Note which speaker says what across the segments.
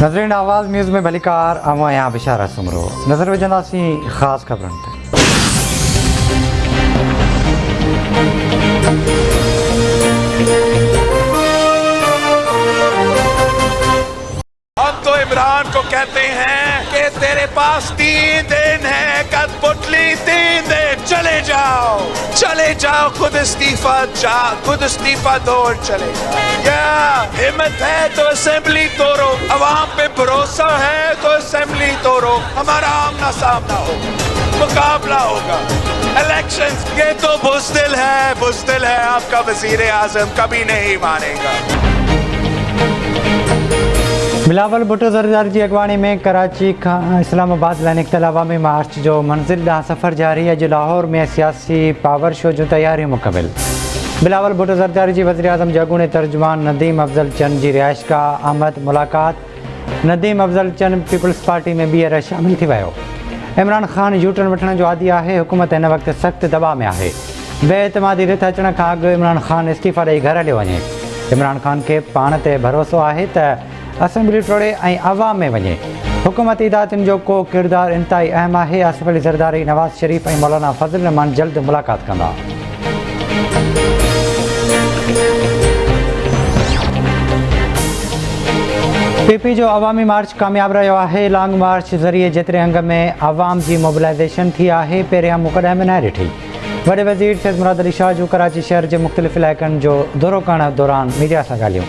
Speaker 1: नज़रीन आवाज़ न्यूज़ में भलीकार अमा यहाँ बिशारा सुमरो नज़र विझंदासीं ख़ासि ख़बरनि ते।
Speaker 2: हम तो इमरान को कहते हैं कि तेरे पास 3 दिन है, कठपुतली 3 दिन, चले जाओ, खुद इस्तीफा दो और चले जाओ। क्या हिम्मत है तो असेंबली तोड़ो, अवाम पे भरोसा है तो असेंबली तोड़ो, हमारा आमना सामना होगा, मुकाबला होगा, इलेक्शंस। ये तो बुज़दिल है आपका वज़ीर आज़म, कभी नहीं मानेगा।
Speaker 1: बिलावल भुट्टो ज़रदारी जी अगवानी में कराची खां इस्लामाबाद लाइ निकितल अवामी मार्च जो मंज़िल ॾांहुं सफ़र जारी। अॼु लाहौर में सियासी पावर शो जूं तयारियूं मुकमिल। बिलावल भुट्टो ज़रदारी जी वज़ीर आज़म जॻूणे तर्जुमान नदीम अफ़ज़ल चंद जी रिहाइशगाह आमद मुलाक़ात। नदीम अफ़ज़ल चंद पीपल्स पार्टी में ॿीहर शामिल थी वियो। इमरान ख़ान यूटर्न वठण जो आदी आहे। हुकूमत हिन वक़्तु सख़्तु दॿाअ में आहे। बेएतमादी रिथ अचण खां अॻु इमरान ख़ान इस्तीफ़ा ॾेई घर हलियो वञे। इमरान ख़ान खे पाण ते भरोसो आहे त असेंबली टोड़े ऐं अवाम में वञे। हुकूमती इदारतुनि जो को किरदारु इंतिहाई अहम आहे। आसिफ अली ज़रदारी, नवाज़ शरीफ़ ऐं मौलाना फज़ल रहमान जल्द मुलाक़ात कंदा। पीपी जो अवामी मार्च कामयाब रहियो आहे। लॉन्ग मार्च ज़रिए जेतिरे अंग में अवाम जी मोबिलाइज़ेशन थी आहे, पहिरियां मूं कॾहिं बि न ॾिठी। वॾे वज़ीर सैयद मुराद अली शाह जूं कराची शहर जे मुख़्तलिफ़ इलाइक़नि जो दौरो करण दौरान मीडिया सां ॻाल्हियूं।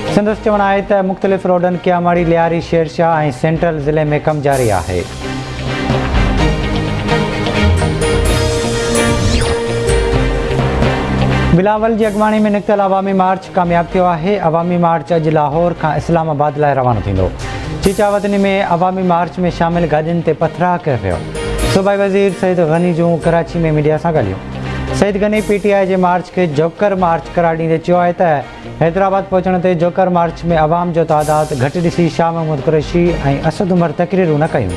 Speaker 1: संदसि चवणु आहे त मुख़्तलिफ़ रोडनि कियामाड़ी, लियारी, शेरशाह ऐं सेंट्रल ज़िले में कमु जारी आहे। बिलावल जी अॻवानी में निकितल अवामी मार्च कामयाब थियो आहे। अवामी मार्च अॼु लाहौर खां इस्लामाबाद लाइ रवानो थींदो। चीचावतनी में अवामी मार्च में शामिल गाॾियुनि ते पथराव कयो वियो। सूबाई वज़ीर सईद गनी जूं कराची में मीडिया सां ॻाल्हियूं। सईद गनी PTI जे मार्च खे जोकर मार्च करार ॾींदे चयो आहे त हैदराबाद पहुचण ते जोकर मार्च में अवाम जो तादादु घटि ॾिसी शाह महमूद कुरैशी ऐं असद उमर तक़रीरूं न कयूं।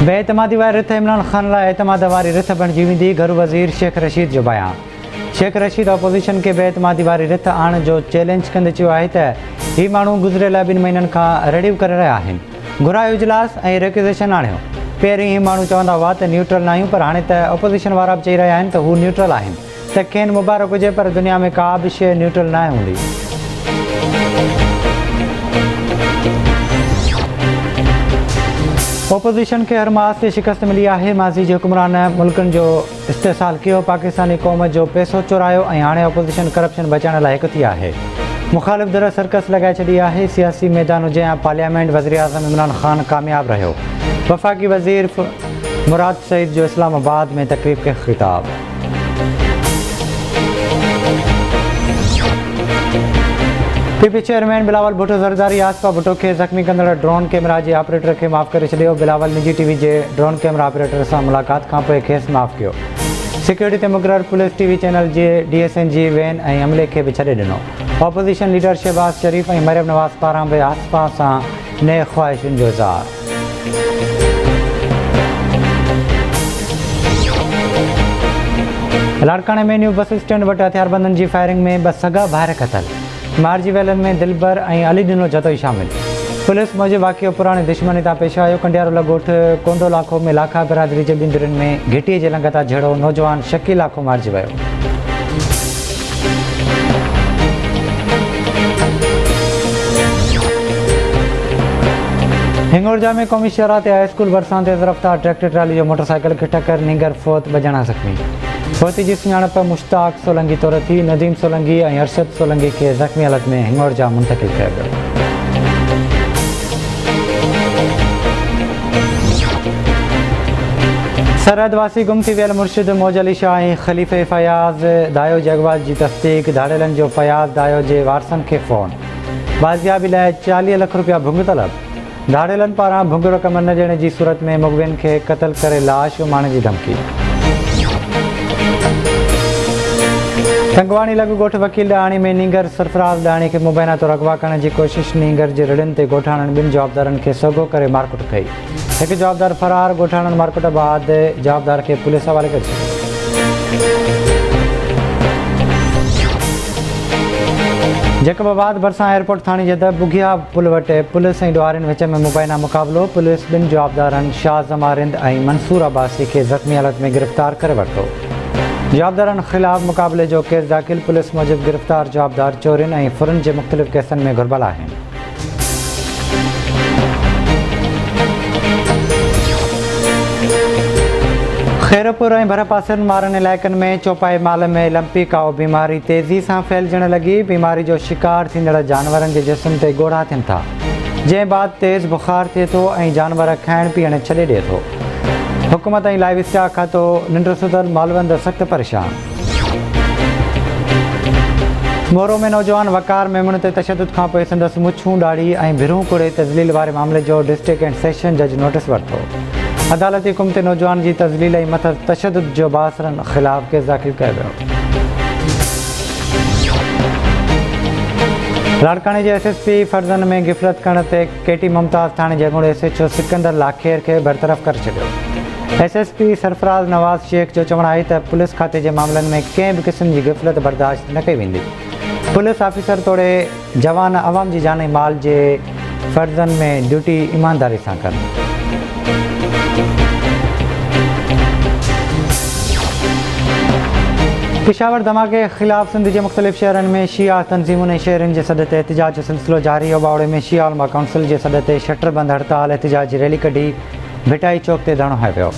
Speaker 1: बेएतमादी वारी रिथ इमरान ख़ान लाइ एतमाद वारी रिथ बणिजी वेंदी। घरू वज़ीर शेख रशीद जो बयान। शेख रशीद अपोज़िशन खे बेएतमादी वारी रिथ आणण जो चैलेंज कंदे चयो आहे त हीउ माण्हू गुज़िरियल 2 महीननि खां रड़ियूं करे रहिया आहिनि। घुरायो इजलास ऐं रिक्वेज़ेशन आणियो। पहिरीं ही माण्हू चवंदा हुआ त न्यूट्रल न आहियूं, पर हाणे त अपोज़िशन वारा बि चई रहिया आहिनि त हू न्यूट्रल आहिनि, त खेनि मुबारक हुजे, पर दुनिया में का बि शइ न्यूट्रल न हूंदी। ओपोज़िशन खे हर मास ते शिकस्त मिली आहे। माज़ी जे हुक्मरान मुल्कनि जो इस्तेसाल कयो, पाकिस्तानी क़ौम जो पैसो चुरायो ऐं हाणे ओपोज़िशन करप्शन बचाइण लाइ हिकु थी आहे। मुख़ालिफ़ धिर सर्कस लॻाए छॾी आहे। सियासी मैदान हुजे या पार्लियामेंट, वज़ीर आज़म इमरान ख़ान कामयाब रहियो। वफ़ाक़ी वज़ीर मुराद सईद जो इस्लामाबाद में तक़रीब खे ख़िताब। पीपी चेयरमैन बिलावल भुट्टो ज़रदारी आसिफा भुट्टो खे ज़ख़्मी कंदड़ ड्रोन कैमरा जे ऑपरेटर खे माफ़ करे छॾियो। बिलावल निजी TV जे ड्रोन कैमरा ऑपरेटर सां मुलाक़ात खां पोइ खेसि माफ़ कयो। सिक्योरिटी ते मुक़ररु पुलिस TV चैनल जे DSN जी वैन ऐं अमले खे बि छॾे ॾिनो। ऑपोज़िशन लीडर शहबाज़ शरीफ़ ऐं मरियम नवाज़ पारां बि आसिफा सां नए ख़्वाहिशुनि जो इज़हार। लाड़काणे में न्यू बस स्टैंड वटि हथियारबंदनि जी फायरिंग में 2 सगा भाइर क़तल। मारजी वेलनि में दिलबर ऐं अली ॾिनो जतोई शामिल। पुलिस मूजिबि वाक़ियो पुराणे दुश्मनी तां पेश आयो। कंडियारोला ॻोठ कोंडो लाखो में लाखा बिरादरी जे बिंदुरनि में घिटीअ जे लंघ तां झेड़ो। नौजवान शकील लाखो मारिजी वियो। हिंगोरजा में क़ौमी शहरा ते हाई स्कूल भरिसां तेज़ रफ़्तार ट्रैक्टर ट्राली जो मोटरसाइकिल खे टक्कर, नींगर फ़ौत, 2 ॼणा ज़ख़्मी। फ़ौती जी सुञाणप मुश्ताक सोलंगी तौर थी। नदीम सोलंगी ऐं अरशद सोलंगी खे ज़ख़्मी हालत में हिंगोरजा मुंतक़िल कयो वियो। सरहदवासी गुम थी वियल मुर्शिद मौज अली शाह ऐं ख़लीफ़े फयाज़ दायो जे अगवा जी तस्दीक़। धाड़ेलनि जो फयाज़ दायो जे वारसनि खे फ़ोन। बाज़ियाबी लाइ 40 लख रुपया भुङ तलब। धाड़ेलनि पारां भुङ रक़म न ॾियण जी सूरत में मुग़विन खे क़तल करे लाश विमाइण जी धमकी। संगवाणी लॻ ॻोठ वकील ॾाणी में नींगर सरफराज़ ॾाणी खे मुबैना तौरु अगवा करण जी कोशिशि। नींगर जे रिड़नि ते ॻोठाणनि 2 जवाबदारनि खे सोघो करे मारकुट कई। हिकु जवाबदार फरार। ॻोठाणनि मारकुट बाद जवाबदार खे पुलिस हवाले करे छॾियो। जैकबाबाद भरिसां एयरपोर्ट थाणे जे बुघिया पुल वटि पुलिस ऐं ॾुआरियुनि विच में मुबैना मुक़ाबिलो। पुलिस ॿिनि जवाबदारनि शाज़म आरिंद ऐं मंसूर अब्बासी खे ज़ख़्मी हालत में गिरफ़्तार करे वरितो। जवाबदारनि ख़िलाफ़ मुक़ाबले जो केस दाख़िल। पुलिस मूजिबि गिरफ़्तार जवाबदार चोरियुनि ऐं फुरनि जे मुख़्तलिफ़ केसनि में घुरिबल आहिनि। खैरपुर ऐं भरपासनि वारनि इलाइक़नि में चौपाई माल में लंपी काओ बीमारी तेज़ी सां फैलिजण लॻी। बीमारी जो शिकार थींदड़ जानवरनि जे जिस्म ते ॻोढ़ा थियनि था, जंहिं बाद तेज़ बुख़ार थिए थो ऐं जानवर खाइण पीअण छॾे ॾिए थो। हुकूमत ऐं लाइव स्टॉक खातो निंड सुतल मालवंद सख़्त परेशान। मोरो में नौजवान वकार मेमून ते तशदुद खां पोइ संदसि मुछूं ॾाढ़ी ऐं भिरूं कुड़े तज़लील वारे मामले जो डिस्ट्रिक्ट एंड सेशन जज नोटिस वरितो। अदालती हुकुम ते नौजवान जी तज़लील ऐं मथां तशदुद जो बासरनि ख़िलाफ़ केस दाख़िल कयो वियो। लाड़काने जे SSP फर्ज़नि में गिफ़लत करण ते KT मुमताज़ थाणे जे अॻूणे SHO सिकंदर लाखेर खे बरतरफ़ करे छॾियो। SSP सरफराज़ नवाज़ शेख जो चवणु आहे त पुलिस खाते जे मामलनि में कंहिं बि क़िस्म जी गिफ़लत बर्दाश्त न कई वेंदी। पुलिस ऑफिसर तोड़े जवान अवाम जी जान ऐं माल जे फ़र्ज़नि में ड्यूटी ईमानदारी सां कनि। पेशावर धमाके के ख़िलाफ़ सिंध के मुख़्तलिफ़ शहरनि में शिया तंज़ीमुनि ऐं शहरनि जे सॾ ते एहतिजाज जो सिलसिलो जारी। बावड़े में शिया उलमा काउंसिल जे सॾ ते शटर बंदि हड़ताल एहतिजाज जी रैली कढी भिटाई चौक ते धरणो हयो वियो।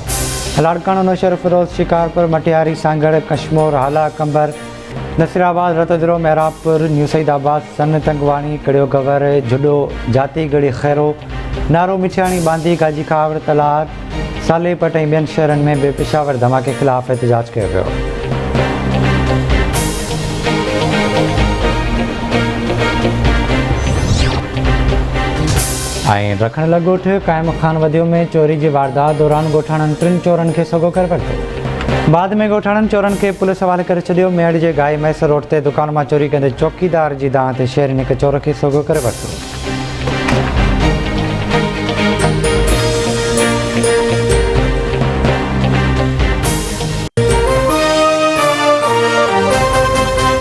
Speaker 1: लाड़कानो नौशहर फिरोज़ शिकारपुर मटियारी सांगड़ कशमोर हाला कंबर नसीराबाद रतोदिरो मेहराबपुर न्यू सईदाबाद सन तंगवाणी कड़ियो गवर जुडो जातीगढ़ी खैरो नारो मिठियाणी बांदी गाजी खावड़ तलार सालेपट ऐं ॿियनि शहरनि में बि पेशावर धमाके ख़िलाफ़ एहतिजाज कयो वियो। ऐं रखण लॻ ॻोठ क़ाइम ख़ान वधियो में चोरी जी वारदात दौरान ॻोठाणनि 3 चोरनि खे सॻो करे वरितो। बाद में ॻोठाणनि चोरनि खे पुलिस हवाले करे छॾियो। मेड़ जे गाई मैसर रोड ते दुकान मां चोरी कंदे चौकीदार जी दांह ते शहरनि हिक चोर खे सॻो करे वरितो।